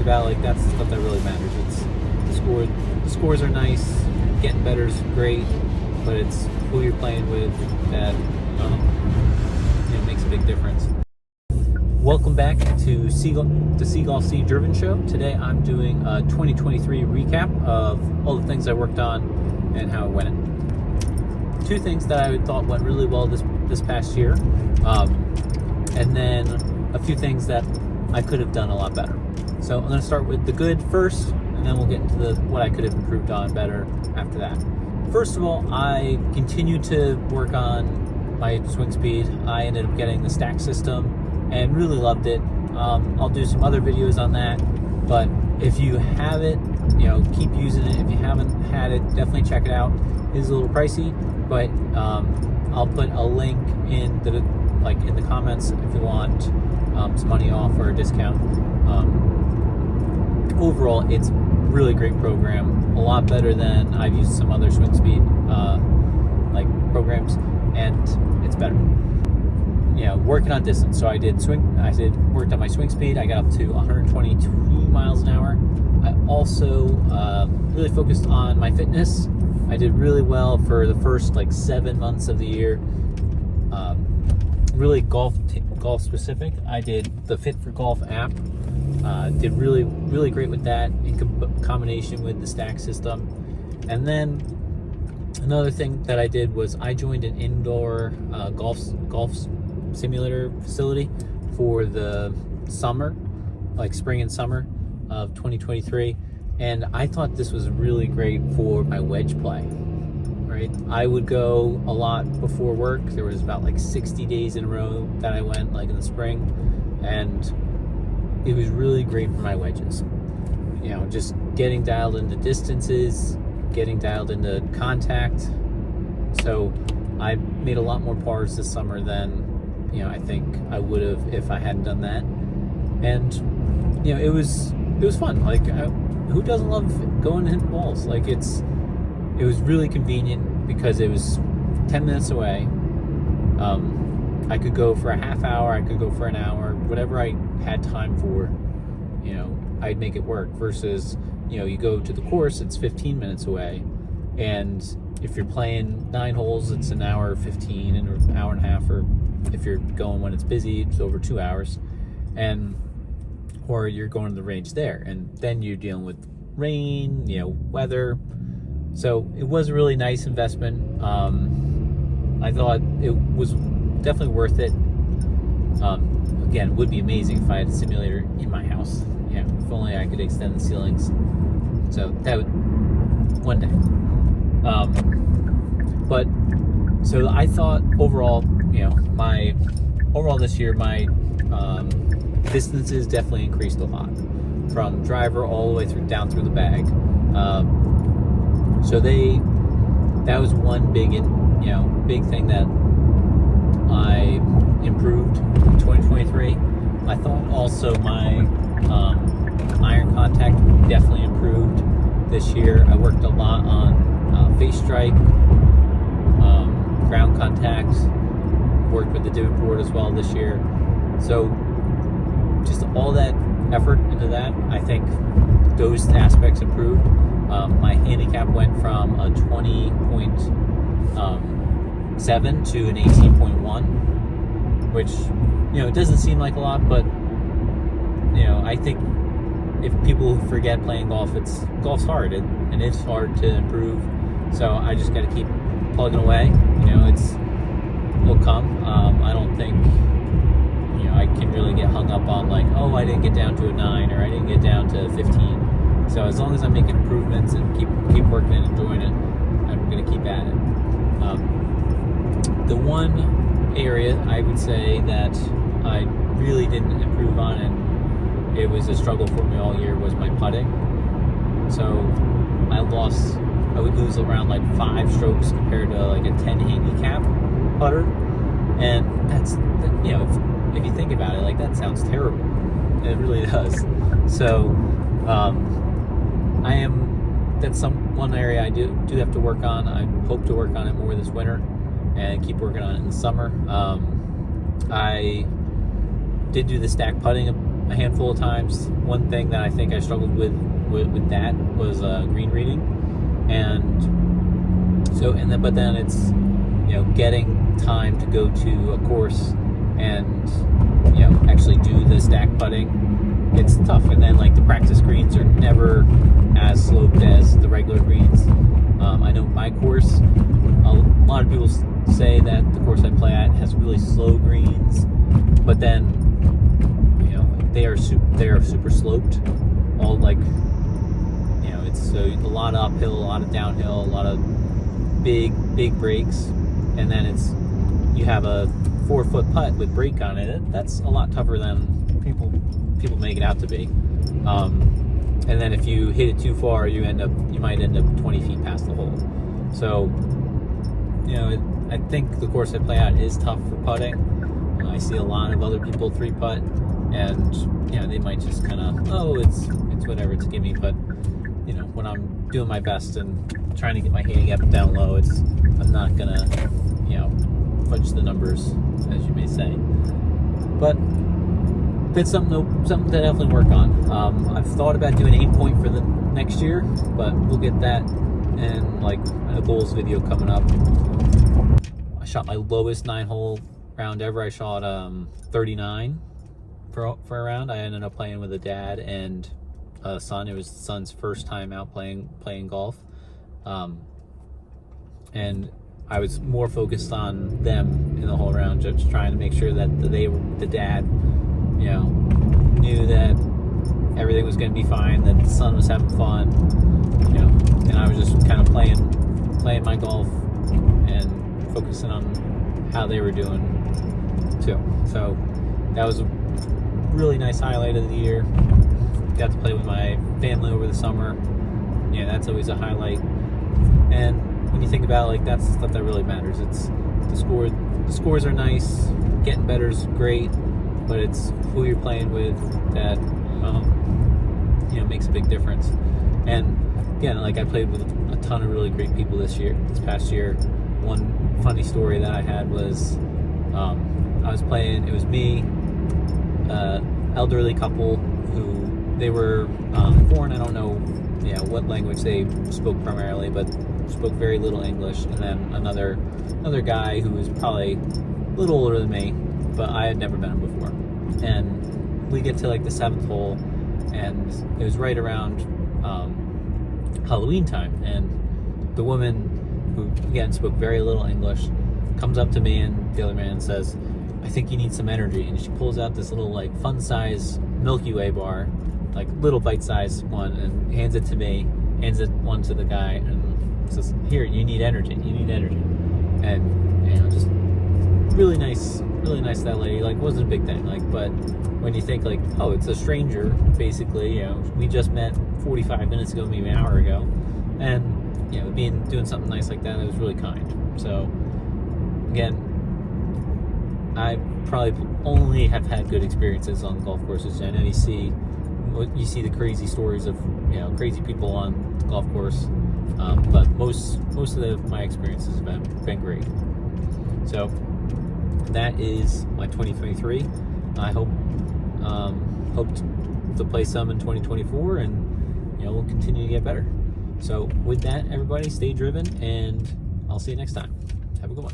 about, like, that's the stuff that really matters. It's the scores are nice, getting better is great, but it's who you're playing with that makes a big difference. Welcome back to the Seagolf Sea Driven Show. Today I'm doing a 2023 recap of all the things I worked on and how it went. Two things that I thought went really well this past year, and then a few things that I could have done a lot better. So I'm going to start with the good first, and then we'll get into what I could have improved on better after that. First of all, I continued to work on my swing speed. I ended up getting the stack system and really loved it. I'll do some other videos on that, but if you have it, keep using it. If you haven't had it, definitely check it out. It is a little pricey, but I'll put a link in the comments if you want some money off or a discount. Overall, it's a really great program, a lot better than I've used some other swing speed programs, and it's better. Working on distance. So I worked on my swing speed. I got up to 122 miles an hour. I also really focused on my fitness. I did really well for the first 7 months of the year. Really golf specific. I did the Fit for Golf app. Did really, really great with that in combination with the stack system. And then another thing that I did was I joined an indoor golf simulator facility for the summer, spring and summer of 2023. And I thought this was really great for my wedge play, right? I would go a lot before work. There was about 60 days in a row that I went in the spring, and it was really great for my wedges. Just getting dialed into distances, getting dialed into contact. So I made a lot more pars this summer than I think I would have if I hadn't done that. And it was fun. Who doesn't love going and hitting balls? It was really convenient because it was 10 minutes away. I could go for a half hour, I could go for an hour, whatever I had time for, I'd make it work. Versus, you go to the course, it's 15 minutes away, and if you're playing 9 holes, it's an hour 15 and an hour and a half, or if you're going when it's busy, it's over 2 hours, or you're going to the range there, and then you're dealing with rain, weather. So it was a really nice investment. I thought it was definitely worth it. Again, it would be amazing if I had a simulator in my house. If only I could extend the ceilings. So that would one day. So I thought overall, this year, my distances definitely increased a lot, from driver all the way down through the bag. So that was one big thing that I improved in 2023. I thought also my iron contact definitely improved this year. I worked a lot on face strike, ground contacts, worked with the divot board as well this year. So just all that effort into that, I think those aspects improved. My handicap went from a 20.7 to an 18.1, which it doesn't seem like a lot, but I think if people forget playing golf, golf's hard, and it's hard to improve. So I just got to keep plugging away. It'll come. I don't think I can really get hung up on I didn't get down to a 9 or I didn't get down to 15. So as long as I'm making improvements and keep working and enjoying it, I'm going to keep at it. The one area I would say that I really didn't improve on, and it was a struggle for me all year, was my putting. So I would lose around 5 strokes compared to a 10 handicap putter, and that's if you think about it, that sounds terrible. It really does. So that's one area I do have to work on. I hope to work on it more this winter and keep working on it in the summer. I did do the stack putting a handful of times. One thing that I think I struggled with that was green reading, but then it's getting time to go to a course and actually do the stack putting. It's tough, and then like the practice greens are never as sloped as the regular greens. I know my course, a lot of people say that the course I play at has really slow greens, but then they are super sloped. All like it's a lot of uphill, a lot of downhill, a lot of big breaks, and then you have a 4-foot putt with break on it. That's a lot tougher than people make it out to be. And then if you hit it too far, you might end up 20 feet past the hole. So I think the course I play at is tough for putting. I see a lot of other people 3-putt, and they might just kind of, it's whatever, it's a gimme. But when I'm doing my best and trying to get my handicap down low, I'm not gonna fudge the numbers, as you may say. But it's something to definitely work on. I've thought about doing 8-point for the next year, but we'll get that in like a goals video coming up. I shot my lowest 9-hole round ever. I shot 39 for a round. I ended up playing with a dad and a son. It was the son's first time out playing golf, and I was more focused on them in the whole round, just trying to make sure that the dad knew that everything was going to be fine, that the son was having fun, and I was just kind of playing my golf and focusing on how they were doing too. So that was a really nice highlight of the year. Got to play with my family over the summer. That's always a highlight. And when you think about that's the stuff that really matters. It's the score. The scores are nice. Getting better is great, but it's who you're playing with that makes a big difference. And again, I played with a ton of really great people this past year. One funny story that I had was I was playing. It was me, elderly couple who they were foreign. I don't know what language they spoke primarily, but spoke very little English. And then another guy who was probably a little older than me, but I had never met him before. And we get to the 7th hole, and it was right around Halloween time, and the woman, who again spoke very little English, comes up to me and the other man says, "I think you need some energy." And she pulls out this little fun size Milky Way bar, little bite size one, and hands it to me, hands it one to the guy, and says, "Here, you need energy, And just really nice that lady. Wasn't a big thing, but when you think it's a stranger basically, we just met 45 minutes ago, maybe an hour ago, and doing something nice like that was really kind. So again, I probably only have had good experiences on golf courses. I know you see the crazy stories of crazy people on the golf course, but most of my experiences have been great. So that is my 2023. I hope to play some in 2024, and we'll continue to get better. So with that, everybody, stay driven, and I'll see you next time. Have a good one.